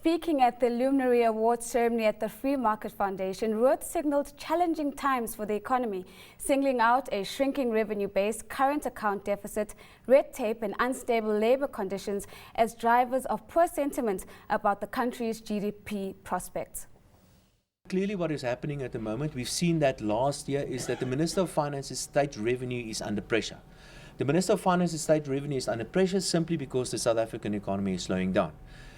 Speaking at the Lumi-nary Award ceremony at the Free Market Foundation, Roodt signaled challenging times for the economy, singling out a shrinking revenue base, current account deficit, red tape and unstable labour conditions as drivers of poor sentiment about the country's GDP prospects. Clearly what is happening at the moment, we've seen that last year, is that the Minister of Finance's state revenue is under pressure. The Minister of Finance's state revenue is under pressure simply because the South African economy is slowing down.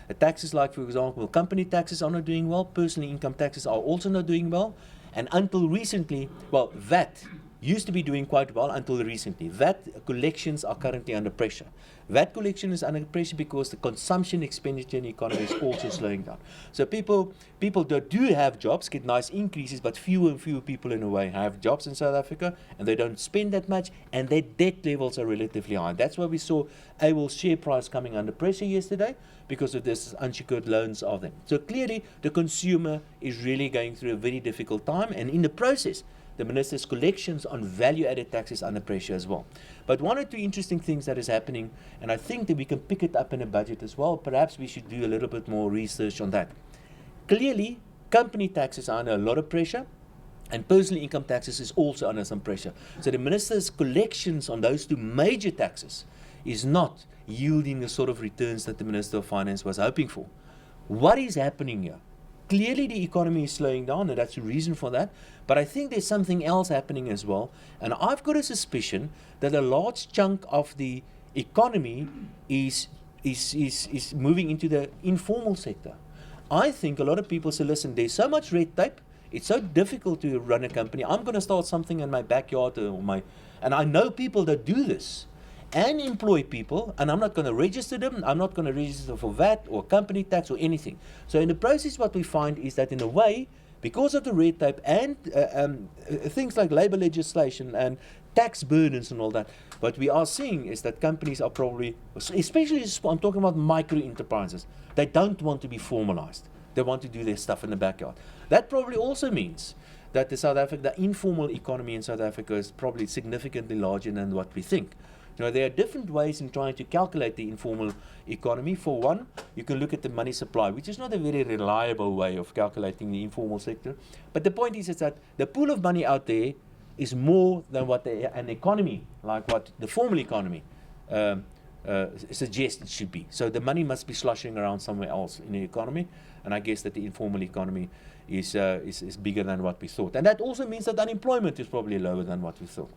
The taxes like, for example, company taxes are not doing well, personal income taxes are also not doing well, and until recently, well, VAT used to be doing quite well until recently. VAT collections are currently under pressure. VAT collection is under pressure because the consumption expenditure in the economy is also slowing down. So people that do have jobs get nice increases, but fewer and fewer people in a way have jobs in South Africa, and they don't spend that much, and their debt levels are relatively high. That's why we saw AWOL's share price coming under pressure yesterday because of this unsecured loans of them. So clearly the consumer is really going through a very difficult time, and in the process the minister's collections on value-added taxes under pressure as well. But one or two interesting things that is happening, and I think that we can pick it up in a budget as well. Perhaps we should do a little bit more research on that. Clearly, company taxes are under a lot of pressure, and personal income taxes is also under some pressure. So the minister's collections on those two major taxes is not yielding the sort of returns that the Minister of Finance was hoping for. What is happening here? Clearly the economy is slowing down, and that's the reason for that. But I think there's something else happening as well. And I've got a suspicion that a large chunk of the economy is moving into the informal sector. I think a lot of people say, listen, there's so much red tape, it's so difficult to run a company. I'm going to start something in my backyard and I know people that do this and employ people, and I'm not going to register them. I'm not going to register for VAT or company tax or anything. So in the process, what we find is that in a way, because of the red tape and things like labor legislation and tax burdens and all that, what we are seeing is that companies are probably, especially I'm talking about micro enterprises, they don't want to be formalized. They want to do their stuff in the backyard. That probably also means that the informal economy in South Africa is probably significantly larger than what we think. Now, there are different ways in trying to calculate the informal economy. For one, you can look at the money supply, which is not a very reliable way of calculating the informal sector. But the point is that the pool of money out there is more than what an economy, like what the formal economy suggests it should be. So the money must be slushing around somewhere else in the economy, and I guess that the informal economy is bigger than what we thought. And that also means that unemployment is probably lower than what we thought.